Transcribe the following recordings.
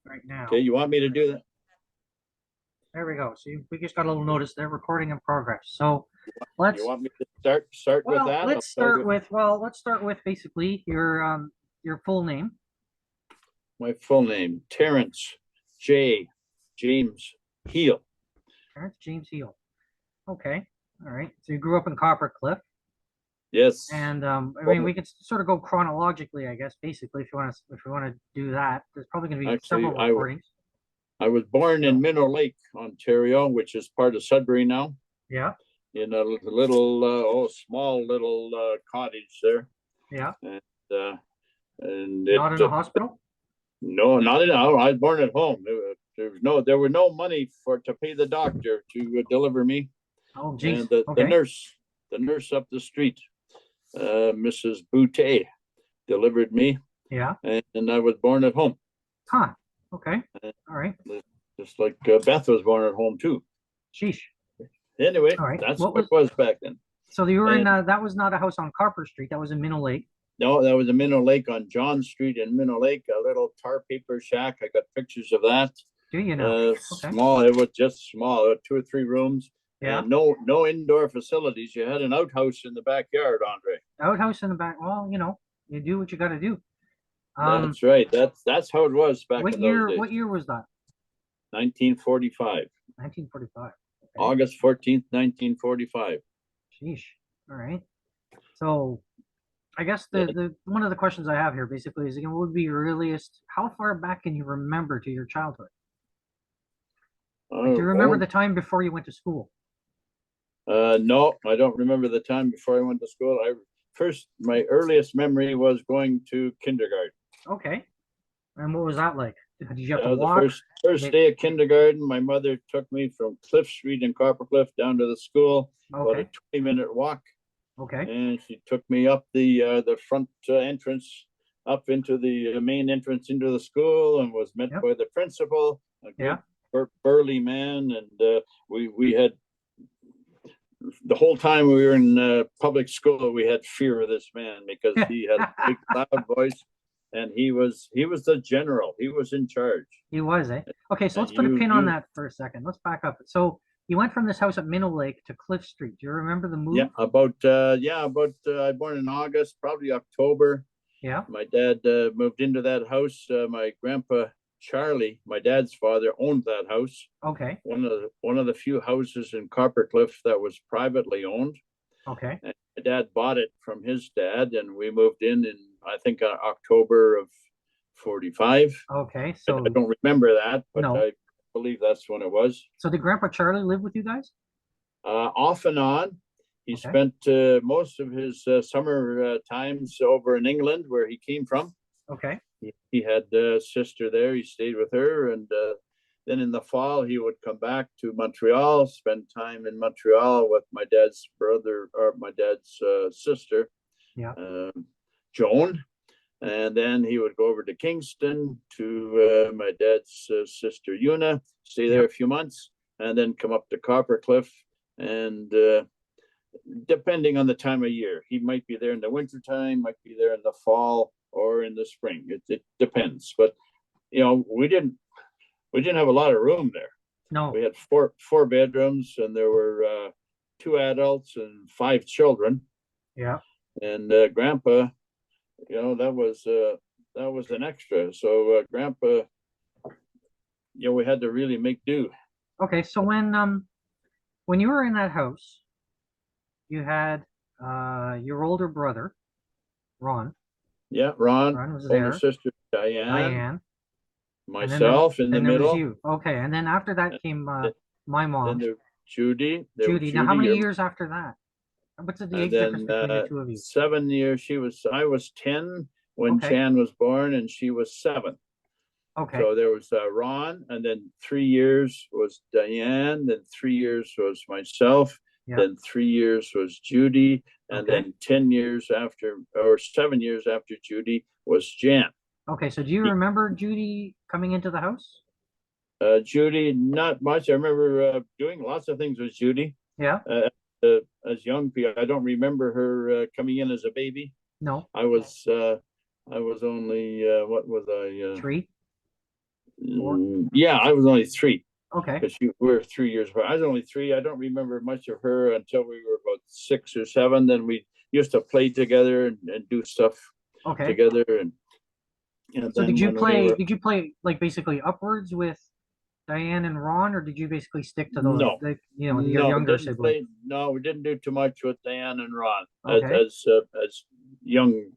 right now. Okay, you want me to do that? There we go. So we just got a little notice there, recording in progress. So You let's, want me to start with well, that? let's start with basically your full name. My full name, Terrence J. James Heale. Terrence James Heale. Okay. All right. So you grew up in Copper Cliff. Yes. And I mean, we could sort of go chronologically, I guess, basically, if you want to do that. There's probably going to be several Actually, recordings. I was born in So, Minnow Lake, Ontario, which is part of Sudbury now, yeah, in a little, small little cottage there. yeah. And, uh, and it, Not in a hospital? no, not at all. I was born at home. There were no money to pay the doctor to deliver me. Oh, geez. And the Okay. the nurse up the street, Mrs. Boutte, delivered me, Yeah. and I was born at home. Huh. Okay. And All right. just like Beth was born at home too. Sheesh. Anyway, All right. that's What what was it was back then. so you were in And that was not a house on Carper Street. That was in Minnow Lake. no, that was a Minnow Lake on John Street in Minnow Lake, a little tar paper shack. I got pictures of that. Do you know? Okay. Small. It was just small, 2 or 3 rooms, Yeah. and no indoor facilities. You had an outhouse in the backyard, Andre. Outhouse in the back. Well, you do what you got to do. That's right. That's how it was back What in those year? days. What year was that? 1945, 1945. Okay. August 14th, 1945. Sheesh. All right. So I guess Yeah. the one of the questions I have here basically is, what would be your earliest? How far back can you remember to your childhood? Like, do you remember the time before you went to school? No, I don't remember the time before I went to school. My earliest memory was going to kindergarten. Okay. And what was that like? Did you have to The walk? first day of kindergarten, my mother took me from Cliff Street in Coppercliff down to the school, about a Okay. 20-minute walk, Okay. and she took me up the front entrance, up into the main entrance into the school, and was met Yep. by the principal, a Yeah. good burly man, and we had the whole time we were in public school, we had fear of this man because he had a big, loud voice, and he was the general. He was in charge. He was, eh? Okay, so And let's put a you pin on you that for a second. Let's back up. So you went from this house at Minnow Lake to Cliff Street. Do you remember the move? about I born in August, probably October. Yeah. My dad moved into that house. My grandpa Charlie, my dad's father, owned that house. Okay. One of the few houses in Coppercliff that was privately owned. Okay. And my dad bought it from his dad, and we moved in I think October of 45. Okay. I So don't remember that, but no. I believe that's when it was. So did Grandpa Charlie live with you guys? Off and on. He Okay. spent most of his summer times over in England, where he came from. Okay. He had a sister there. He stayed with her, and then in the fall he would come back to Montreal, spend time in Montreal with my dad's brother or my dad's sister, Yeah. Joan, and then he would go over to Kingston to my dad's sister Una, stay there Yeah. a few months, and then come up to Coppercliff. And depending on the time of year, he might be there in the wintertime, might be there in the fall or in the spring. It depends. But we didn't have a lot of room there. No. We had four bedrooms, and there were 2 adults and 5 children. Yeah. And Grandpa, that was an extra. So Grandpa, we had to really make do. Okay. So when you were in that house, you had your older brother, Ron. Yeah, Ron, Ron was older there. sister Diane, Diane. And myself in the then there was middle. you. Okay. And then after that came my Then mom, there Judy. Judy. Now, how many years after that? What's the And age difference then between the two of you? 7 years. I was 10 when Okay. Chan was born, and she was 7. Okay. So there was Ron, and then 3 years was Diane, then 3 years was myself, Yeah. then 3 years was Judy, and Okay. then 10 years after, or 7 years after Judy was Jan. Okay. So do you remember Judy coming into the house? Judy, not much. I remember doing lots of things with Judy. Yeah. As young people, I don't remember her coming in as a baby. No. I was only what was I? 3. 4? Yeah, I was only 3 Okay. because we were 3 years apart. I was only 3. I don't remember much of her until we were about 6 or 7. Then we used to play together and do stuff Okay. together. And So then when we were did you play like basically upwards with Diane and Ron, or did you basically stick to no, your no, younger didn't sibling? play. No, we didn't do too much with Diane and Ron Okay. as young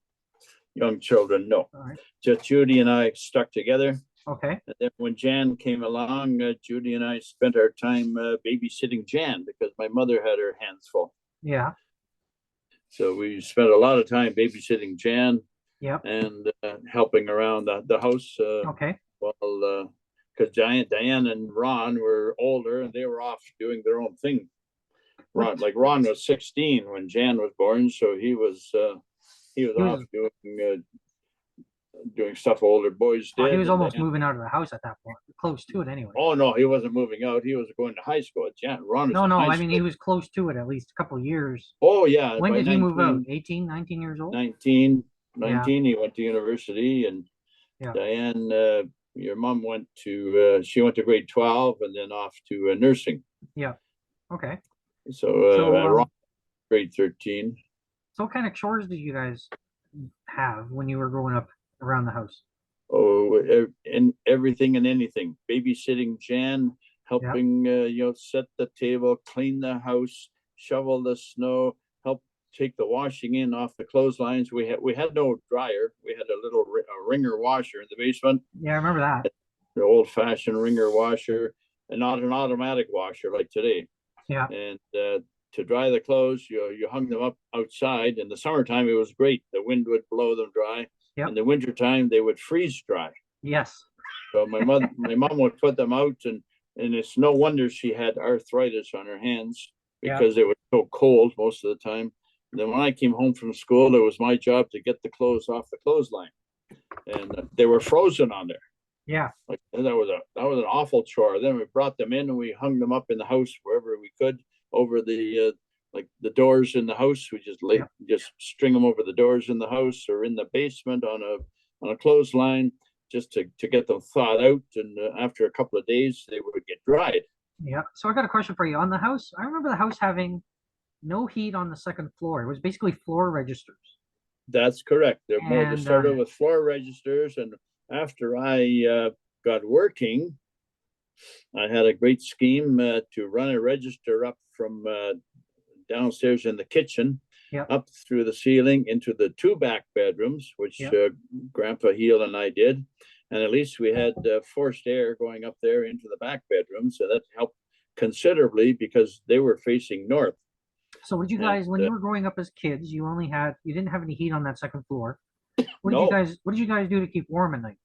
children. No, All right. just Judy and I stuck together. Okay. And then when Jan came along, Judy and I spent our time babysitting Jan because my mother had her hands full. Yeah. So we spent a lot of time babysitting Jan Yep. and helping around the house. Okay. Well, because Diane and Ron were older and they were off doing their own thing. Ron was 16 when Jan was born, so he was off doing stuff older boys Oh, he did. was And almost Diane, moving out of the house at that point, close to it anyway. oh no, he wasn't moving out. He was going to high school. Ron was No, in no, high I mean he school. was close to it at least a couple of years. Oh yeah, When by did he move out? 19, 18, 19 years old? 19, Yeah. he went to university. And Yeah. Diane, your mom went to grade 12 and then off to nursing. Yeah. Okay. So Ron grade 13. So what kind of chores did you guys have when you were growing up around the house? Oh, and everything and anything. Babysitting Jan, Yeah. helping set the table, clean the house, shovel the snow, help take the washing in off the clotheslines. We had no dryer. We had a little wringer washer in the basement, Yeah, I remember that. the old fashioned wringer washer, and not an automatic washer like today. Yeah. And to dry the clothes, you hung them up outside. In the summertime, it was great. The wind would blow them dry. Yep. In the wintertime, they would freeze dry. Yes. So my mom would put them out, and it's no wonder she had arthritis on her hands because it was so cold most of the time. And then when I came home from school, it was my job to get the clothes off the clothesline, and they were frozen on there. Yeah. Like that was an awful chore. Then we brought them in and we hung them up in the house wherever we could over the the doors in the house. We just string them over the doors in the house or in the basement on a clothesline just to get them thawed out. And after a couple of days, they would get dried. Yeah. So I got a question for you on the house. I remember the house having no heat on the second floor. It was basically floor registers. That's correct. They And started with floor registers, and after I got working, I had a great scheme to run a register up from downstairs in the kitchen, up through the ceiling into the 2 back bedrooms, which Grandpa Heale and I did. And at least we had forced air going up there into the back bedrooms. So that helped considerably because they were facing north. So what did you guys, when you were growing up as kids, you didn't have any heat on that second floor. What did you guys do to keep warm at night?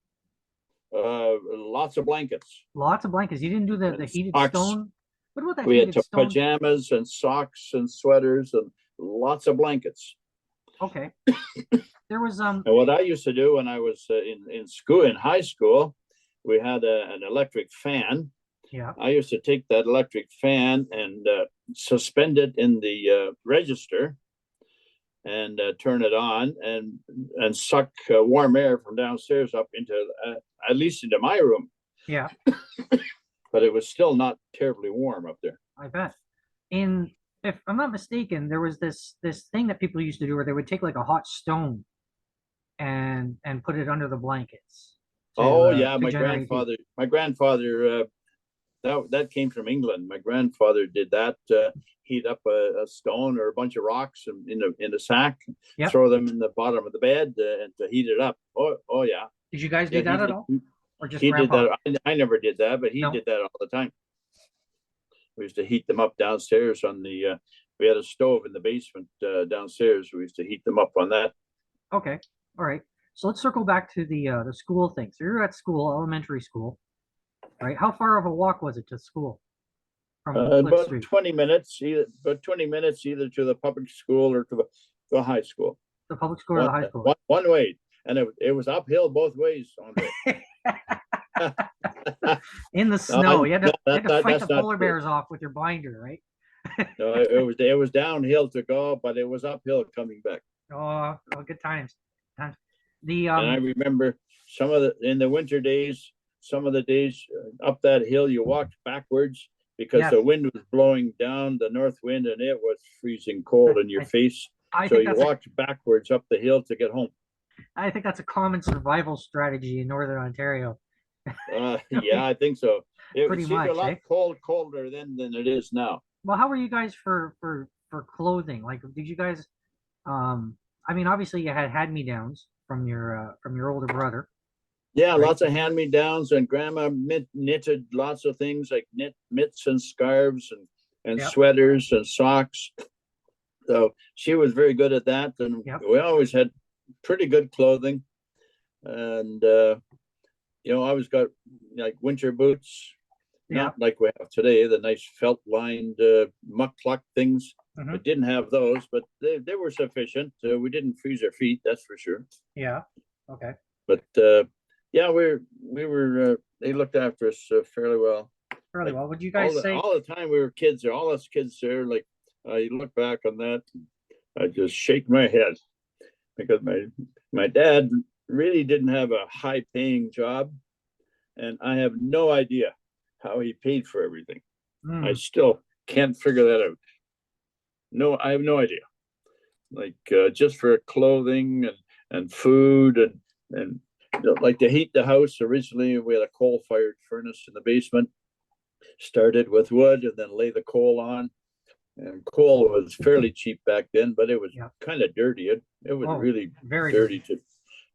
Lots of blankets. Lots of blankets. You didn't do the heated stone? What about that we heated had stone? pajamas and socks and sweaters and lots of blankets. Okay. There was And what I used to do when I was in high school, we had an electric fan. Yeah. I used to take that electric fan and suspend it in the register and turn it on and suck warm air from downstairs up into at least into my room. Yeah. But it was still not terribly warm up there. I bet. If I'm not mistaken, there was this thing that people used to do where they would take like a hot stone and put it under the blankets. My grandfather that came from England. My grandfather did that. Heat up a stone or a bunch of rocks in a sack, throw them in the bottom of the bed and to heat it up. Oh yeah. Did you guys do that at all? Or just he Grandpa? did that. I never did that, but he did that all the time. We used to heat them up downstairs on the. We had a stove in the basement downstairs. We used to heat them up on that. Okay, all right. So let's circle back to the school thing. So you're at school, elementary school, right? How far of a walk was it to school? From about Street? 20 minutes, either to the public school or to the high school. The public school or the high school? One way, and it was uphill both ways. In the snow, you had to fight the polar bears off with your binder, right? No, it was downhill to go, but it was uphill coming back. Oh, good times. And I remember in the winter days, some of the days up that hill, you walked backwards because Yes. the wind was blowing down, the north wind, and it was freezing cold in your face. I So think you that's a walked backwards up the hill to get home. I think that's a common survival strategy in Northern Ontario. Yeah, I think so. It Pretty seemed a much, eh? lot colder then than it is now. Well, how were you guys for clothing? Like, did you guys I mean, obviously you had me-downs from your older brother, Yeah, right? lots of hand-me-downs, and grandma knitted lots of things like mitts and scarves and Yep, sweaters and socks. So she was very good at that, and yep, we always had pretty good clothing. And I always got like winter boots, yep. not like we have today, the nice felt-lined muck cluck things. Hmm. We didn't have those, but they were sufficient. We didn't freeze our feet, that's for sure. Yeah. Okay. But yeah, we were they looked after us fairly well. Fairly Like well. Would you all guys the say all the time we were kids there, all us kids there. Like I look back on that, I just shake my head because my dad really didn't have a high paying job, and I have no idea how he paid for everything. I hmm, still can't figure that out. No, I have no idea. Like just for clothing and food and like to heat the house, originally we had a coal fired furnace in the basement, started with wood and then lay the coal on, and coal was fairly cheap back then, but it was yeah. kind of dirty. It was Oh, really very dirty dirty. to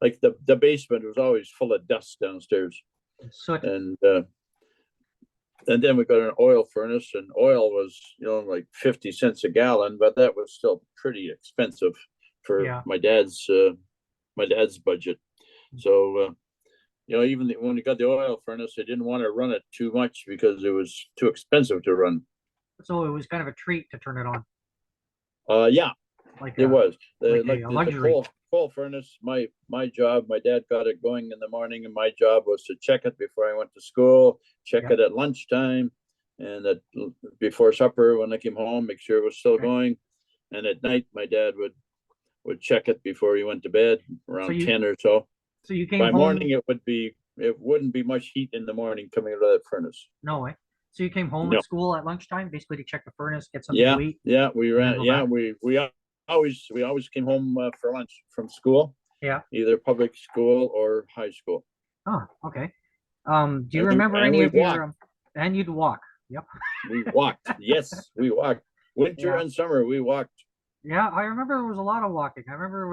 like the basement was always full of dust downstairs. Soot. And then we got an oil furnace, and oil was like 50 cents a gallon, but that was still pretty expensive for Yeah. my dad's budget. So even when we got the oil furnace, they didn't want to run it too much because it was too expensive to run. So it was kind of a treat to turn it on, Yeah, like it a was like like a the luxury. coal furnace. My job, my dad got it going in the morning, and my job was to check it before I went to school, check Yep. it at lunchtime, and before supper when I came home, make sure it was still Okay. going. And at night, my dad would check it before he went to bed So around you 10 or so. so you came By morning, home. it wouldn't be much heat in the morning coming out of that furnace. No way. So you came home No. at school at lunchtime, basically to check the furnace, get something to Yeah, eat, yeah, we and then ran. go Yeah, back. we always came home for lunch from school, Yeah. either public school or high school, Oh, okay. Do you and we remember and any we of your walked. and you'd walk. Yep. We walked. Yes, we walked. Winter Yeah. and summer, we walked. Yeah, I remember there was a lot of walking. I remember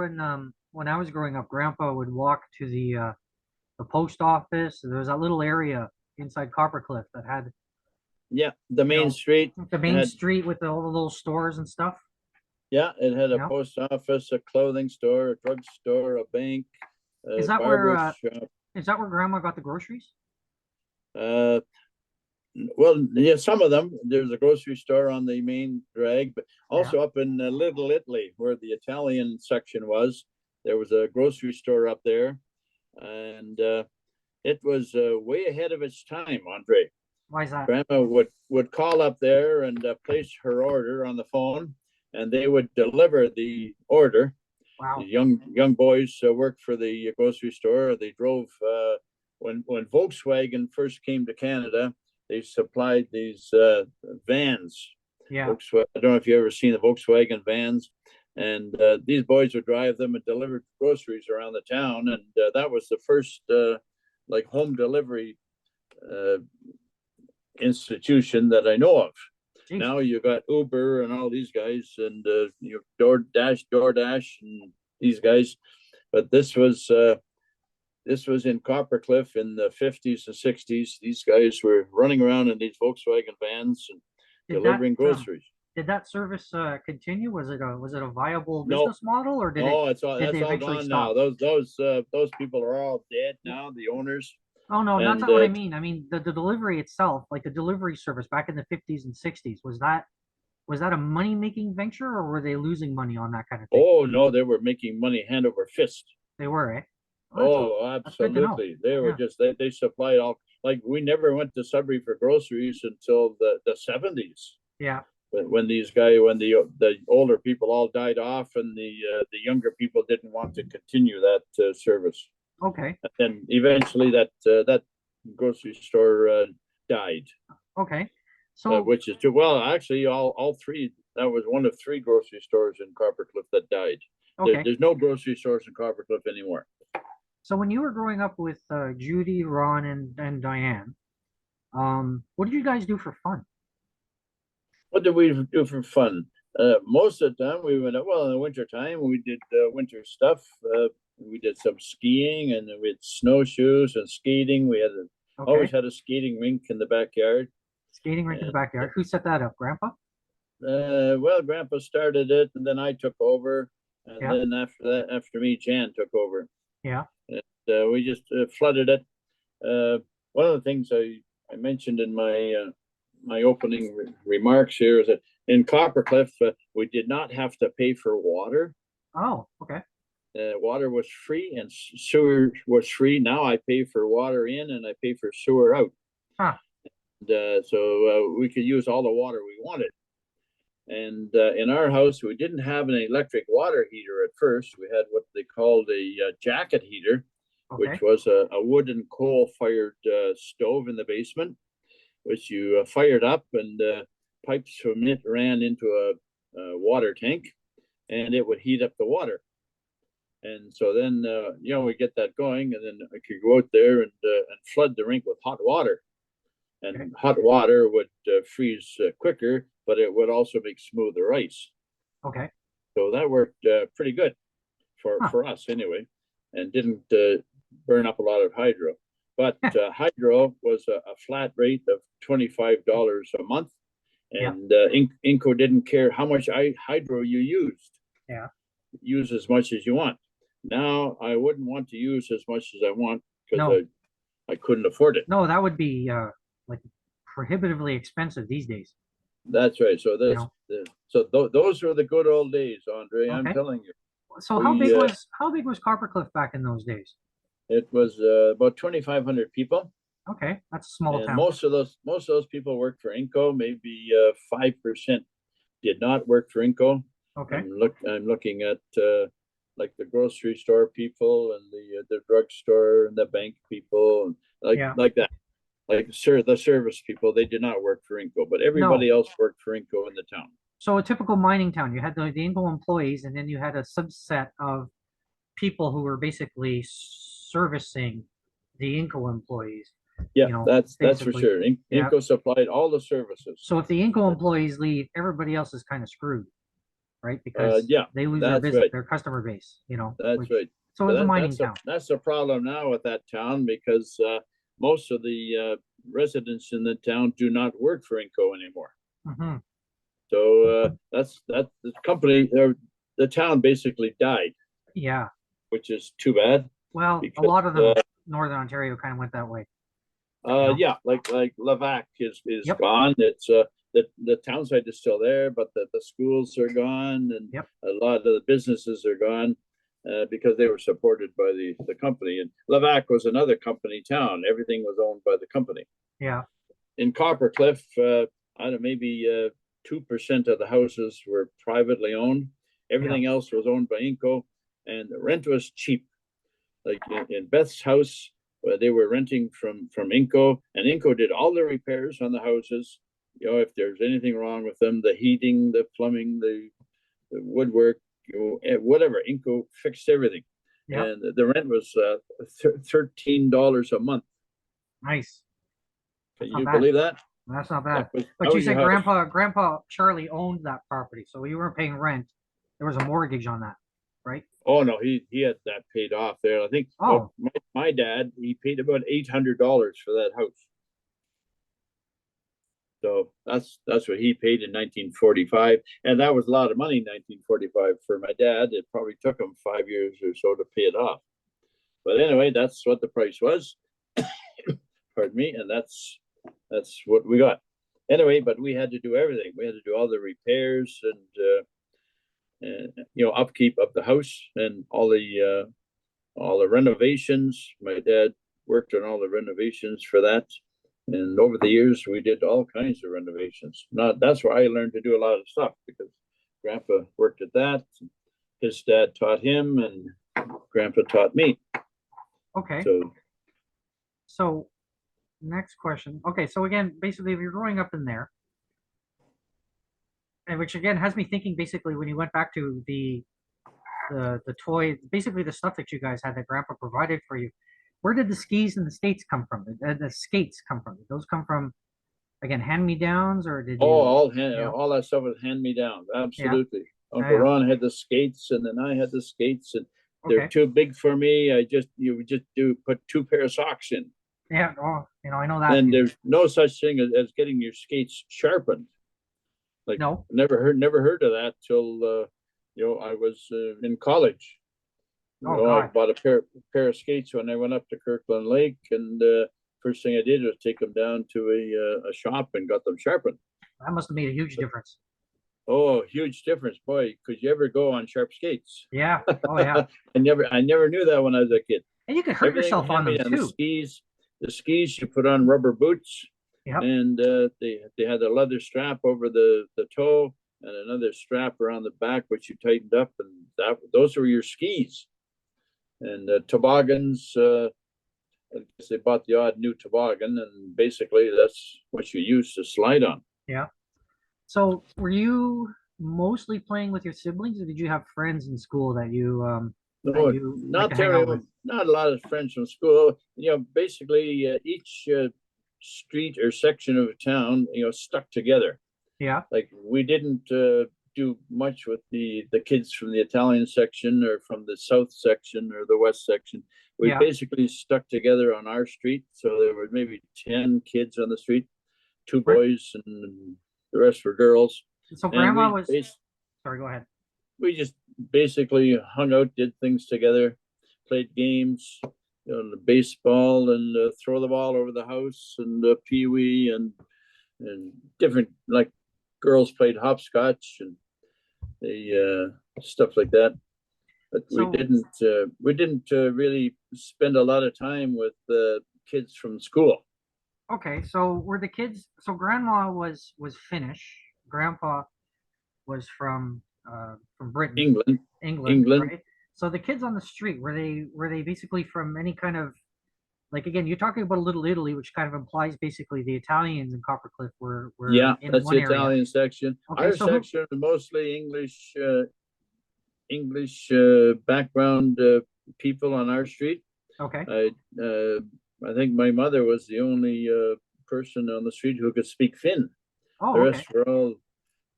when I was growing up, Grandpa would walk to the post office. There was that little area inside Coppercliff that had, Yeah, the you main know, street the main had. street with all the little stores and stuff. Yeah, it had a Yeah. post office, a clothing store, a drugstore, a bank, Is a that where barber shop. Grandma got the groceries? Uh, well, yeah, some of them. There's a grocery store on the main drag, but Yeah. also up in Little Italy, where the Italian section was, there was a grocery store up there, and it was way ahead of its time, Andre. Why is that? Grandma would call up there and place her order on the phone, and they would deliver the order. The Wow. young boys worked for the grocery store. They drove when Volkswagen first came to Canada. They supplied these vans. Yeah. Volkswagen. I don't know if you ever seen the Volkswagen vans, and these boys would drive them and deliver groceries around the town. And that was the first like home delivery uh, institution that I know of. Jeez. Now you got Uber and all these guys, and you DoorDash, and these guys. But this was in Coppercliff in the 50s and 60s. These guys were running around in these Volkswagen vans and Did that delivering groceries. did that service continue? Was it a viable No, business model, or no, did that's they all eventually gone now. stop? Those people are all dead now. The owners, Oh no, that's and not what I mean. I mean the delivery itself, like the delivery service back in the 50s and 60s. Was that a money making venture, or were they losing money on that kind of thing? oh no, they were making money hand over fist. They were, eh? Oh, Oh, that's good to know. absolutely. They were Yeah. just they supplied all, like we never went to Sudbury for groceries until the 70s. Yeah. When these guys, when the older people all died off, and the younger people didn't want to continue that service, Okay. and eventually that grocery store died, Okay. So which is well, actually, all three. That was one of three grocery stores in Coppercliff that died. okay. There's no grocery stores in Coppercliff anymore. So when you were growing up with Judy, Ron, and Diane, what did you guys do for fun? What did we do for fun? Most of the time we went out. Well, in the winter time we did winter stuff. We did some skiing, and we had snowshoes and skating. We had always Okay. had a skating rink in the backyard. Skating rink in the And backyard. Who set that up? Grandpa? well, Grandpa started it, and then I took over, and Yeah. then after that, after me, Jan took over. Yeah. And we just flooded it. One of the things I mentioned in my opening remarks here is that in Coppercliff, we did not have to pay for water. Oh, okay. Water was free and sewer was free. Now I pay for water in and I pay for sewer out. Huh. And, so we could use all the water we wanted. And in our house, we didn't have an electric water heater at first. We had what they called a jacket heater, Okay. which was a wooden coal-fired stove in the basement, which you fired up, and pipes from it ran into a water tank, and it would heat up the water. And so then, we get that going, and then I could go out there and flood the rink with hot water. And Okay. hot water would freeze quicker, but it would also make smoother ice. Okay. So that worked pretty good Huh. for us anyway, and didn't burn up a lot of hydro. But hydro was a flat rate of $25 a month, Yeah. and Inco didn't care how much hydro you used. Yeah. Use as much as you want. Now I wouldn't want to use as much as I want because No. I couldn't afford it. No, that would be like prohibitively expensive these days. That's right. So You this, know. those were the good old days, Andre. I'm Okay. telling you. So We how big was Coppercliff back in those days? it was about 2,500 people, Okay, that's a small and town. most of those people worked for Inco. Maybe 5% did not work for Inco. Okay. I'm looking at like the grocery store people and the drugstore and the bank people, and Yeah. like that. Like the service people, they did not work for Inco, but everybody No. else worked for Inco in the town. So a typical mining town, you had the Inco employees, and then you had a subset of people who were basically servicing the Inco employees. Yeah, You know, that's for basically. sure. Yeah. Inco supplied all the services. So if the Inco employees leave, everybody else is kind of screwed, right? Because Yeah, they lose their that's business, right. their customer base, That's right. So it was a mining town. That's a problem now with that town because most of the residents in the town do not work for Inco anymore. Hmm. So that's the company. The town basically died, Yeah. which is too bad. Well, a Because, lot of them, Northern Ontario kind of went that way. yeah, like Levac is Yep. gone. It's the town site is still there, but the schools are gone, and Yep. a lot of the businesses are gone because they were supported by the company. And Levac was another company town. Everything was owned by the company. Yeah. In Coppercliff, I don't know, maybe 2% of the houses were privately owned. Everything else was owned by Inco, and the rent was cheap. Like in Beth's house, where they were renting from Inco, and Inco did all the repairs on the houses. If there's anything wrong with them, the heating, the plumbing, the woodwork, whatever, Inco fixed everything. Yep. And the rent was $13 a month. Nice. Can Not you bad. believe that? That's not bad. That But you was your said house. Grandpa Charlie owned that property, so you weren't paying rent. There was a mortgage on that, right? Oh no, he had that paid off there. I think Oh. my dad, he paid about $800 for that house. So that's what he paid in 1945, and that was a lot of money in 1945 for my dad. It probably took him 5 years or so to pay it off. But anyway, that's what the price was. Pardon me, and that's what we got. Anyway, but we had to do everything. We had to do all the repairs and upkeep of the house and all the renovations. My dad worked on all the renovations for that. And over the years, we did all kinds of renovations. That's where I learned to do a lot of stuff because Grandpa worked at that. His dad taught him, and Grandpa taught me. Okay. So So next question. Okay, so again, basically, if you're growing up in there, and which again has me thinking, basically, when you went back to the toy, basically the stuff that you guys had that Grandpa provided for you, where did the skis in the States come from? The skates come from? Did those come from again hand-me-downs, or did Oh, you, you know? all that stuff was hand me down. Yeah, Absolutely. yeah, Uncle yeah. Ron had the skates, and then I had the skates, and they're Okay, too big for me. You would just do put two pair of socks in, yeah. Oh, I know that and feeling. there's no such thing as getting your skates sharpened. Like No. never heard of that till I was in college. Oh I God, bought a pair of skates when I went up to Kirkland Lake, and first thing I did was take them down to a shop and got them sharpened. that must have made a huge But, difference. oh, huge difference, boy! Could you ever go on sharp skates? Yeah. Oh yeah. I never knew that when I was a kid. And you could hurt Everything yourself on hand me them down. too. The skis you put on rubber boots, Yep. and they had a leather strap over the toe and another strap around the back, which you tightened up, and those were your skis. And toboggans, I guess they bought the odd new toboggan, and basically that's what you use to slide on. Yeah. So were you mostly playing with your siblings, or did you have friends in school that No, you like to hang out with? not a lot of friends from school. Basically each street or section of a town, stuck together. Yeah. Like we didn't do much with the kids from the Italian section or from the South section or the West section. We Yeah. basically stuck together on our street. So there were maybe 10 kids on the street, two Right. boys, and the rest were girls. So And grandma was, sorry, go ahead. we just basically hung out, did things together, played games, the baseball, and throw the ball over the house, and pee wee, and different, like, girls played hopscotch and the stuff like that. But So we didn't really spend a lot of time with the kids from school. okay, so were the kids, so grandma was Finnish, grandpa was from Britain, England, England, England. right? So the kids on the street, were they basically from any kind of, like, again, you're talking about a Little Italy, which kind of implies basically the Italians in Coppercliff were Yeah, in that's one the area. Italian section. Okay, Our so who? section is mostly English background people on our street. Okay. I I think my mother was the only person on the street who could speak Finn. The Oh, okay. rest were all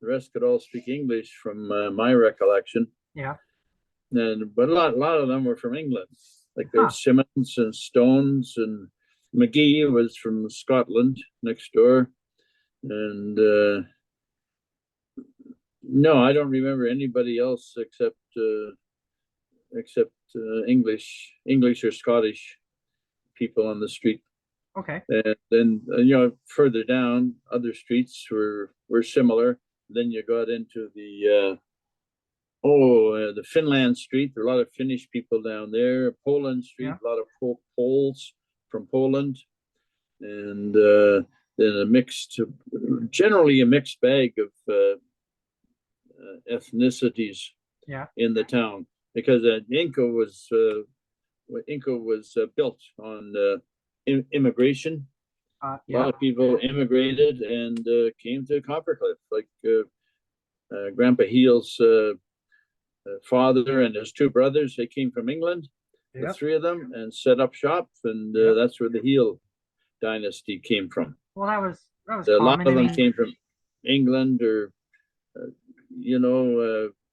the rest could all speak English from my recollection. Yeah. And but a lot of them were from England. Like there Huh. was Simmons and Stones, and McGee was from Scotland next door. And no, I don't remember anybody else except English or Scottish people on the street. Okay. And then further down, other streets were similar. Then you got into the Finland Street. There are a lot of Finnish people down there. Poland Street, Yeah. a lot of Poles from Poland, and then generally a mixed bag of ethnicities Yeah. in the town, because Inca was built on immigration. A lot Yeah. of people immigrated and came to Coppercliff, like Grandpa Heale's father and his two brothers. They came from England, the Yep. three of them, and set up shop, and Yep. that's where the Heale dynasty came from. Well, that was A lot common. I of them mean, came from England or uh,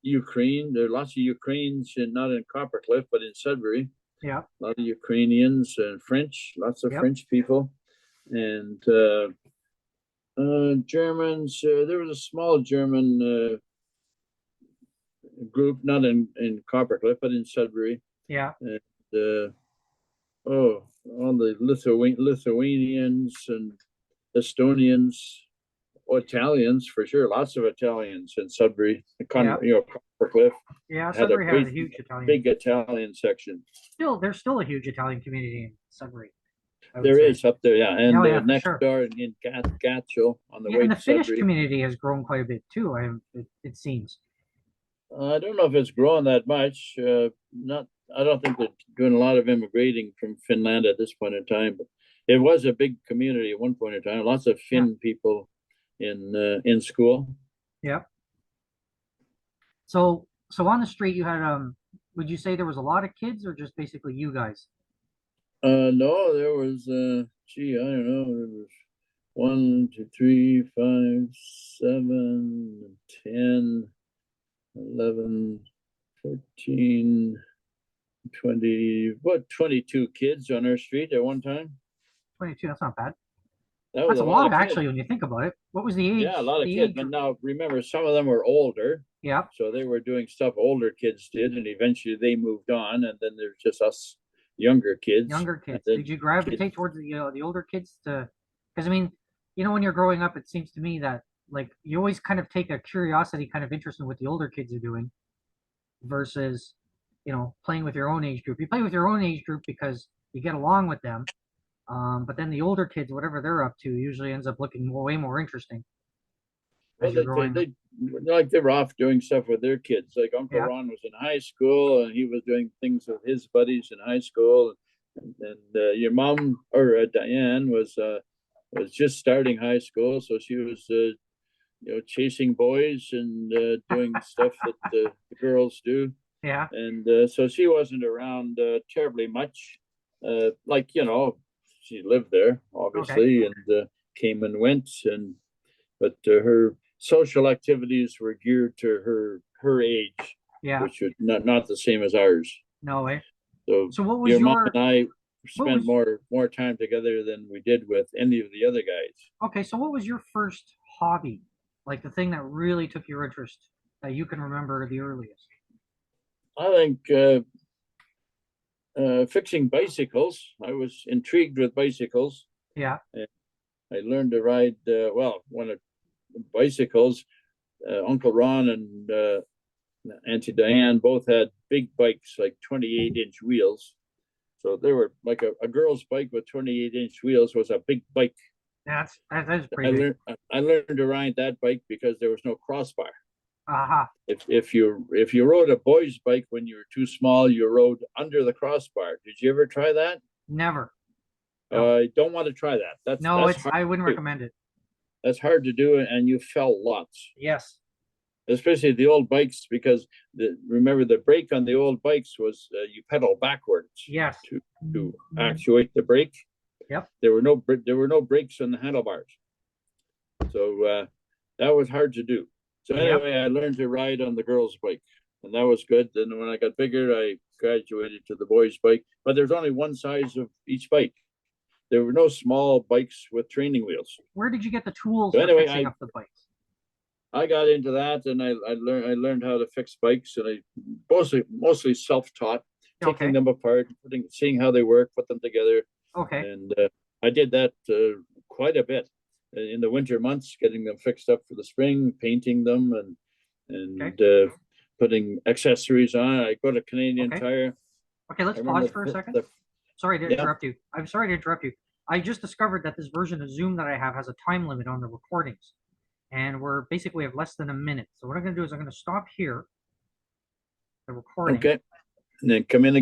Ukraine. There are lots of Ukrainians, not in Coppercliff, but in Sudbury. yeah. A lot of Ukrainians and French, lots of Yep. French people, and Germans. There was a small German group, not in Coppercliff, but in Sudbury. Yeah. And all the Lithuanians and Estonians, Italians for sure. Lots of Italians in Sudbury. Yeah. Coppercliff Yeah. had a Sudbury has great a huge Italian. big Italian section. There's still a huge Italian community in Sudbury, I would There say. is up there, yeah, and Oh, yeah, for next sure. door in Gatchel on the Yeah, way and the to Finnish Sudbury. community has grown quite a bit too. It seems. I don't know if it's growing that much. Not, I don't think they're doing a lot of immigrating from Finland at this point in time. But It was a big community at one point in time. Lots of Yeah. Finn people in school. Yeah. So on the street you had would you say there was a lot of kids or just basically you guys? No, there was gee, I don't know. There was 1, 2, 3, 5, 7, 10, 11, 14, 20, what, 22 kids on our street at one time. 22, that's not bad. That was That's a a lot lot of kids. actually when you think about it. What was the Yeah, a age? lot of The kids. age But now remember, some of them were older, Yeah. so they were doing stuff older kids did, and eventually they moved on, and then there's just us younger kids. Younger And kids. then Did you kids, gravitate towards the older kids to? Because I mean, when you're growing up, it seems to me that like you always kind of take a curiosity kind of interest in what the older kids are doing versus playing with your own age group. You play with your own age group because you get along with them. But then the older kids, whatever they're up to, usually ends up looking way more interesting as well, you're they growing up. they like they were off doing stuff with their kids. Like Uncle Yeah. Ron was in high school, and he was doing things with his buddies in high school. And your mom or Diane was just starting high school, so she was chasing boys and doing stuff that the girls do. Yeah. And so she wasn't around terribly much. Like she lived there Okay. obviously, and came and went, but her social activities were geared to her age, Yeah. which was not the same as ours. No way. So So what was your mom your and I what spent was more time together than we did with any of the other guys. okay? So what was your first hobby? Like the thing that really took your interest that you can remember the earliest? I think fixing bicycles. I was intrigued with bicycles. Yeah. I learned to ride one of bicycles. Uncle Ron and Auntie Diane both had big bikes, like 28-inch wheels. So they were like a girl's bike with 28-inch wheels was a big bike. That is I pretty big. learned to ride that bike because there was no crossbar. Aha. If you rode a boy's bike when you were too small, you rode under the crossbar. Did you ever try that? Never. No. I don't want to try that. No, That's it's hard I wouldn't to do. recommend it. That's hard to do, and you fell lots, Yes. especially the old bikes, because remember the brake on the old bikes was you pedal backwards Yes. to actuate the brake. Yep. There were no brakes on the handlebars, so that was hard to do. So Yep. anyway, I learned to ride on the girls' bike, and that was good. Then when I got bigger, I graduated to the boys' bike, but there's only one size of each bike. There were no small bikes with training wheels. Where did you get the tools So for anyway, fixing up the bikes? I got into that, and I learned how to fix bikes, and I mostly self-taught, taking Okay. them apart, seeing how they work, put them together, Okay. and I did that quite a bit in the winter months, getting them fixed up for the spring, painting them, and Okay. putting accessories on. I go to Canadian Okay. Tire. Okay, let's I remember pause for a second. Sorry to yeah. interrupt you. I'm sorry to interrupt you. I just discovered that this version of Zoom that I have has a time limit on the recordings. And we have less than a minute. So what I'm going to do is I'm going to stop here, the recording. Okay, and then come in